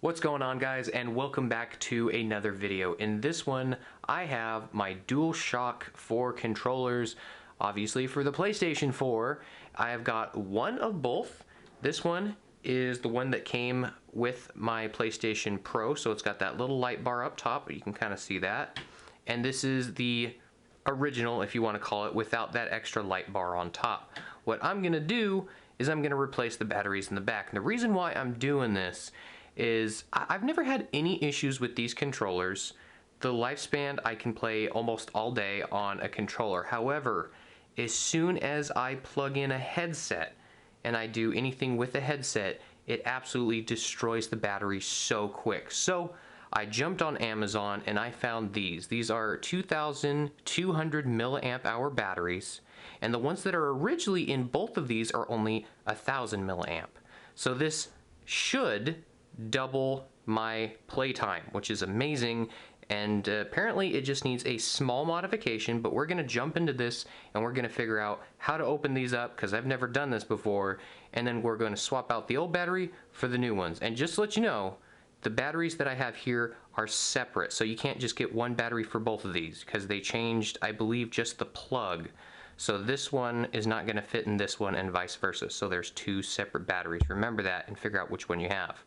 What's going on, guys, and welcome back to another video. In this one, I have my DualShock 4 controllers, obviously for the PlayStation 4. I have got one of both. This one is the one that came with my PlayStation Pro, so it's got that little light bar up top, you can kind of see that. And this is the original, if you want to call it, without that extra light bar on top. What I'm going to do is I'm going to replace the batteries in the back. And the reason why I'm doing this is I've never had any issues with these controllers. The lifespan, I can play almost all day on a controller. However, as soon as I plug in a headset and I do anything with a headset, it absolutely destroys the battery so quick. So I jumped on Amazon and I found these. These are 2,200 milliamp hour batteries, and the ones that are originally in both of these are only 1,000 milliamp. So this should double my playtime, which is amazing. And apparently it just needs a small modification, but we're going to jump into this and we're going to figure out how to open these up, because I've never done this before, and then we're going to swap out the old battery for the new ones. And just to let you know, the batteries that I have here are separate, so you can't just get one battery for both of these, because they changed, I believe, just the plug. So this one is not going to fit in this one and vice versa, so there's two separate batteries. Remember that and figure out which one you have.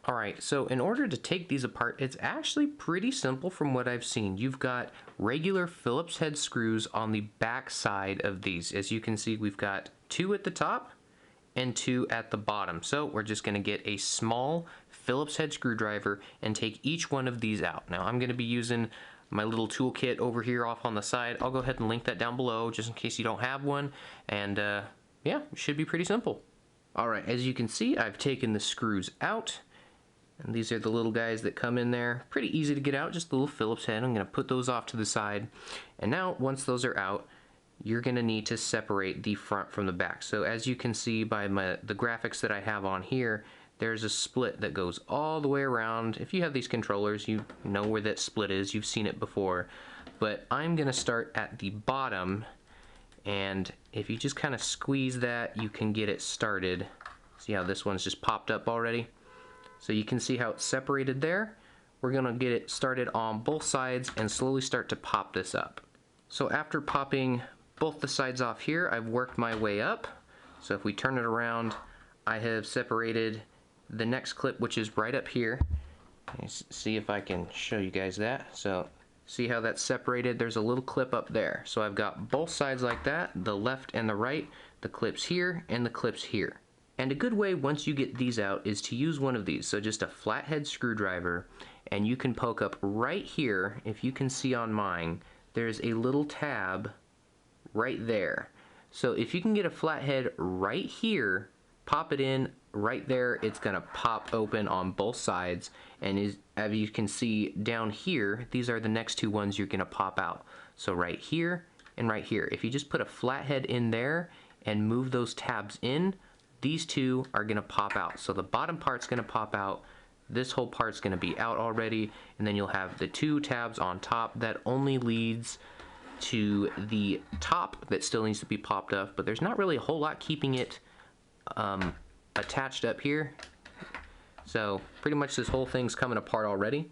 Alright, so in order to take these apart, it's actually pretty simple from what I've seen. You've got regular Phillips head screws on the back side of these. As you can see, we've got two at the top and two at the bottom. So we're just going to get a small Phillips head screwdriver and take each one of these out. Now I'm going to be using my little toolkit over here off on the side. I'll go ahead and link that down below just in case you don't have one. And yeah, it should be pretty simple. Alright, as you can see, I've taken the screws out. And these are the little guys that come in there. Pretty easy to get out, just a little Phillips head. I'm going to put those off to the side. And now, once those are out, you're going to need to separate the front from the back. So as you can see by the graphics that I have on here, there's a split that goes all the way around. If you have these controllers, you know where that split is. You've seen it before. But I'm going to start at the bottom. And if you just kind of squeeze that, you can get it started. See how this one's just popped up already? So you can see how it's separated there. We're going to get it started on both sides and slowly start to pop this up. So after popping both the sides off here, I've worked my way up. So if we turn it around, I have separated the next clip, which is right up here. Let's see if I can show you guys that. So see how that's separated? There's a little clip up there. So I've got both sides like that, the left and the right, the clips here and the clips here. And a good way, once you get these out, is to use one of these. So just a flathead screwdriver, and you can poke up right here. If you can see on mine, there's a little tab right there. So if you can get a flathead right here, pop it in right there, it's gonna pop open on both sides. And as you can see down here, these are the next two ones you're gonna pop out. So right here and right here. If you just put a flathead in there and move those tabs in, these two are going to pop out. So the bottom part's going to pop out, this whole part's going to be out already, and then you'll have the two tabs on top. That only leads to the top that still needs to be popped up, but there's not really a whole lot keeping it attached up here. So pretty much this whole thing's coming apart already.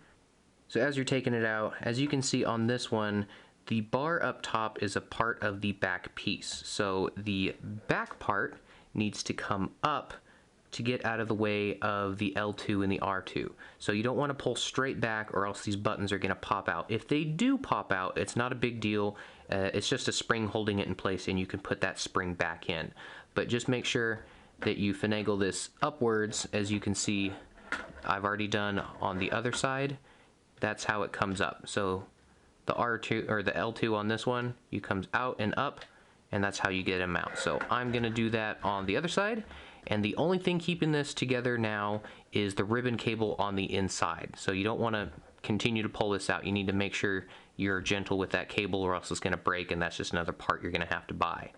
So as you're taking it out, as you can see on this one, the bar up top is a part of the back piece. So the back part needs to come up to get out of the way of the L2 and the R2. So you don't want to pull straight back, or else these buttons are going to pop out. If they do pop out, it's not a big deal. It's just a spring holding it in place, and you can put that spring back in. But just make sure that you finagle this upwards. As you can see, I've already done on the other side. That's how it comes up. So the R2 or the L2 on this one, you comes out and up, and that's how you get them out. So I'm gonna do that on the other side, and the only thing keeping this together now is the ribbon cable on the inside. So you don't want to continue to pull this out. You need to make sure you're gentle with that cable, or else it's gonna break, and that's just another part you're gonna have to buy.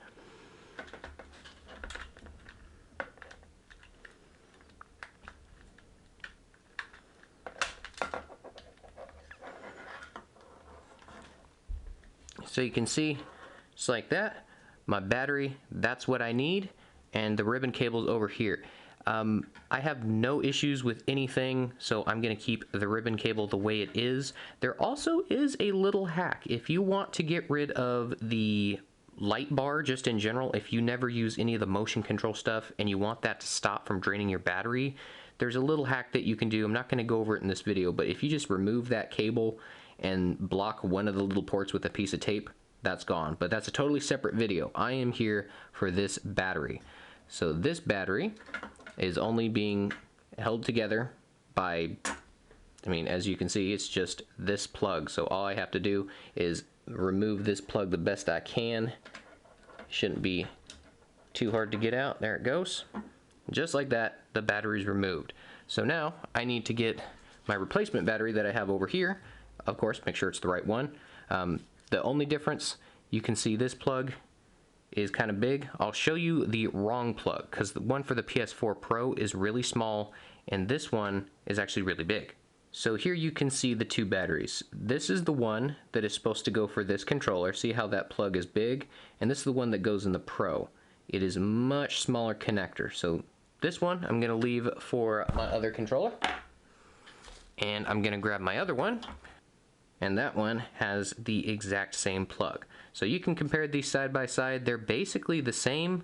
So you can see, just like that, my battery, that's what I need, and the ribbon cable's over here. I have no issues with anything, so I'm going to keep the ribbon cable the way it is. There also is a little hack. If you want to get rid of the light bar just in general, if you never use any of the motion control stuff and you want that to stop from draining your battery, there's a little hack that you can do. I'm not going to go over it in this video, but if you just remove that cable and block one of the little ports with a piece of tape, that's gone. But that's a totally separate video. I am here for this battery. So this battery is only being held together by, I mean, as you can see, it's just this plug. So all I have to do is remove this plug the best I can. Shouldn't be too hard to get out. There it goes. Just like that, the battery's removed. So now I need to get my replacement battery that I have over here. Of course, make sure it's the right one. The only difference, you can see this plug is kind of big. I'll show you the wrong plug, because the one for the PS4 Pro is really small and this one is actually really big. So here you can see the two batteries. This is the one that is supposed to go for this controller. See how that plug is big? And this is the one that goes in the Pro. It is a much smaller connector. So this one I'm going to leave for my other controller. And I'm going to grab my other one. And that one has the exact same plug. So you can compare these side by side. They're basically the same.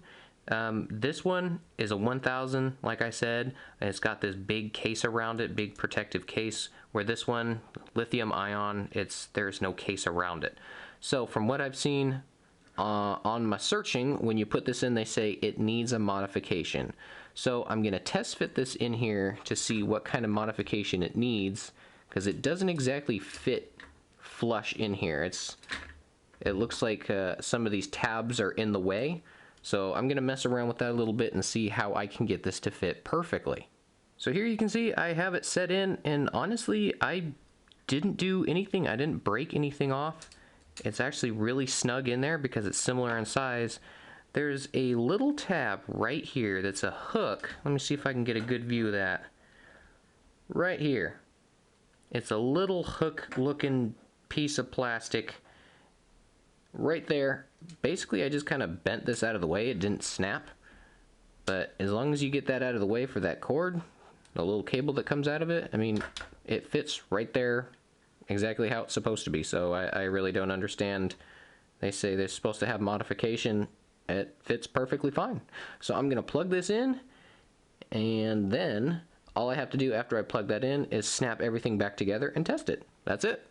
This one is a 1000, like I said, and it's got this big case around it, big protective case, where this one, lithium ion, there's no case around it. So from what I've seen on my searching, when you put this in, they say it needs a modification. So I'm gonna test fit this in here to see what kind of modification it needs, because it doesn't exactly fit flush in here. It looks like some of these tabs are in the way. So I'm gonna mess around with that a little bit and see how I can get this to fit perfectly. So here you can see I have it set in, and honestly, I didn't do anything. I didn't break anything off. It's actually really snug in there because it's similar in size. There's a little tab right here that's a hook. Let me see if I can get a good view of that. Right here. It's a little hook looking piece of plastic right there. Basically, I just kind of bent this out of the way. It didn't snap, but as long as you get that out of the way for that cord, the little cable that comes out of it, I mean, it fits right there exactly how it's supposed to be. So I really don't understand. They say they're supposed to have modification. It fits perfectly fine. So I'm gonna plug this in, and then all I have to do after I plug that in is snap everything back together and test it. That's it.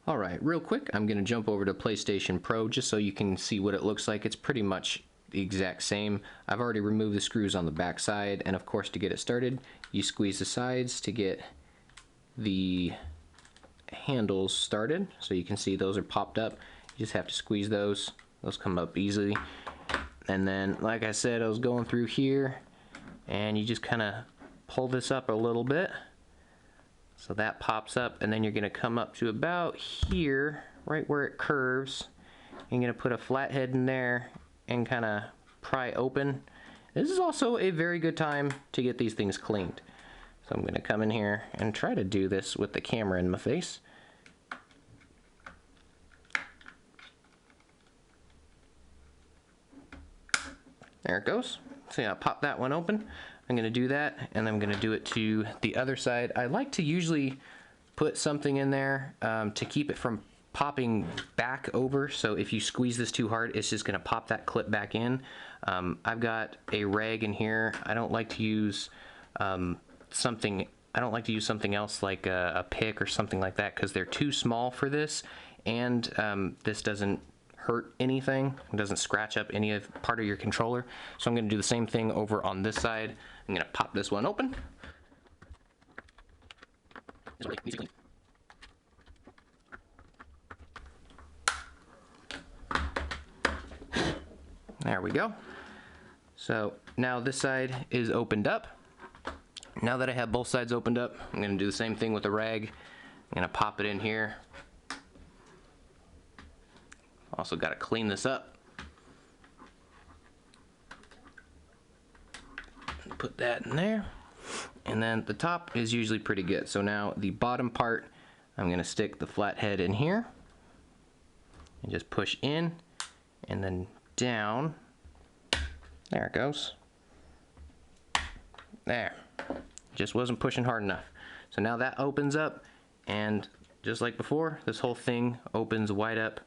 Alright, real quick, I'm going to jump over to PlayStation Pro just so you can see what it looks like. It's pretty much the exact same. I've already removed the screws on the back side, and of course to get it started, you squeeze the sides to get the handles started. So you can see those are popped up. You just have to squeeze those. Those come up easily. And then, like I said, I was going through here, and you just kind of pull this up a little bit. So that pops up, and then you're going to come up to about here, right where it curves. You're going to put a flathead in there and kind of pry open. This is also a very good time to get these things cleaned. So I'm going to come in here and try to do this with the camera in my face. There it goes. So yeah, pop that one open. I'm going to do that, and I'm going to do it to the other side. I like to usually put something in there to keep it from popping back over. So if you squeeze this too hard, it's just going to pop that clip back in. I've got a rag in here. I don't like to use something else like a pick or something like that, because they're too small for this, and this doesn't hurt anything. It doesn't scratch up any of part of your controller. So I'm going to do the same thing over on this side. I'm going to pop this one open. There we go. So now this side is opened up. Now that I have both sides opened up, I'm going to do the same thing with the rag. I'm going to pop it in here. Also got to clean this up. Put that in there. And then the top is usually pretty good. So now the bottom part, I'm going to stick the flathead in here and just push in and then down. There it goes. There. Just wasn't pushing hard enough. So now that opens up, and just like before, this whole thing opens wide up.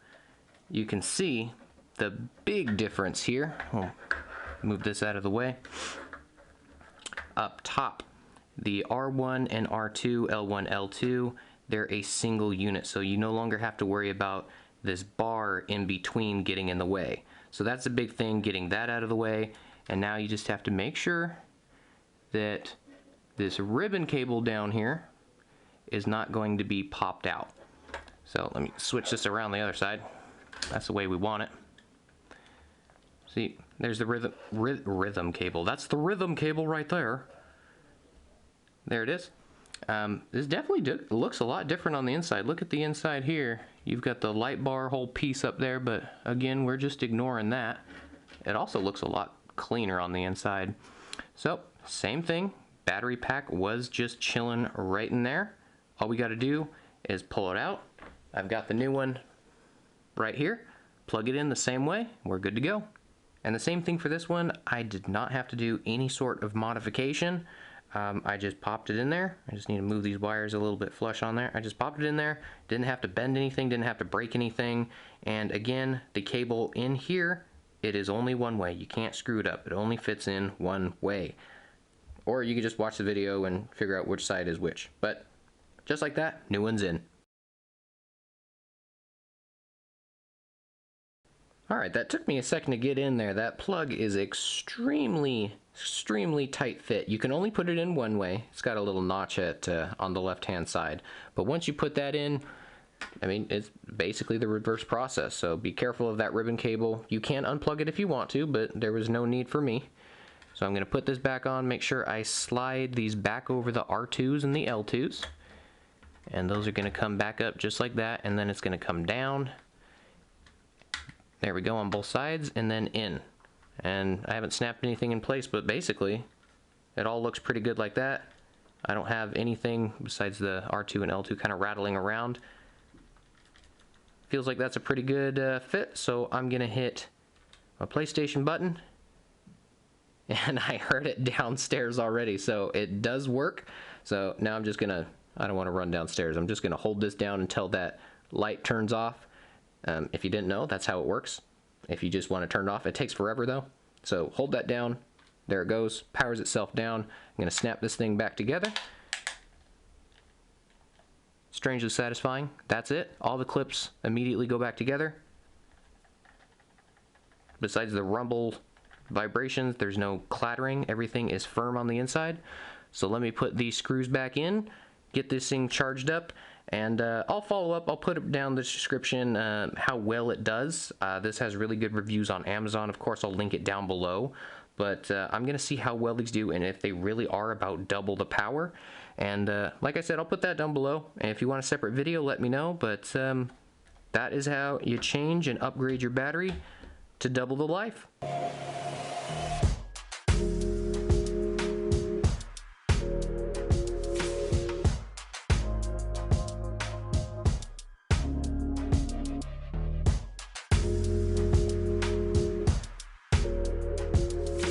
You can see the big difference here. We'll move this out of the way. Up top, the R1 and R2, L1, L2, they're a single unit, so you no longer have to worry about this bar in between getting in the way. So that's a big thing, getting that out of the way. And now you just have to make sure that this ribbon cable down here is not going to be popped out. So let me switch this around the other side. That's the way we want it. See, there's the rhythm cable. That's the rhythm cable right there. There it is. This definitely looks a lot different on the inside. Look at the inside here. You've got the light bar whole piece up there, but again, we're just ignoring that. It also looks a lot cleaner on the inside. So, same thing. Battery pack was just chilling right in there. All we got to do is pull it out. I've got the new one right here. Plug it in the same way. We're good to go. And the same thing for this one. I did not have to do any sort of modification. I just popped it in there. I just need to move these wires a little bit flush on there. I just popped it in there. Didn't have to bend anything, didn't have to break anything. And again, the cable in here, it is only one way. You can't screw it up. It only fits in one way. Or you can just watch the video and figure out which side is which. But just like that, new one's in. Alright, that took me a second to get in there. That plug is extremely tight fit. You can only put it in one way. It's got a little notch on the left hand side. But once you put that in, I mean, it's basically the reverse process. So be careful of that ribbon cable. You can unplug it if you want to, but there was no need for me. So I'm going to put this back on, make sure I slide these back over the R2s and the L2s. And those are going to come back up just like that, and then it's going to come down. There we go on both sides, and then in. And I haven't snapped anything in place, but basically it all looks pretty good like that. I don't have anything besides the R2 and L2 kind of rattling around. Feels like that's a pretty good fit, so I'm gonna hit my PlayStation button. And I heard it downstairs already, so it does work. So now I'm just gonna, I don't want to run downstairs, I'm just gonna hold this down until that light turns off. If you didn't know, that's how it works. If you just want to turn it off, it takes forever though. So hold that down. There it goes. Powers itself down. I'm going to snap this thing back together. Strangely satisfying. That's it. All the clips immediately go back together. Besides the rumble vibrations, there's no clattering. Everything is firm on the inside. So let me put these screws back in, get this thing charged up, and I'll follow up. I'll put it down in the description how well it does. This has really good reviews on Amazon. Of course, I'll link it down below. But I'm going to see how well these do and if they really are about double the power. And like I said, I'll put that down below. And if you want a separate video, let me know. But that is how you change and upgrade your battery to double the life.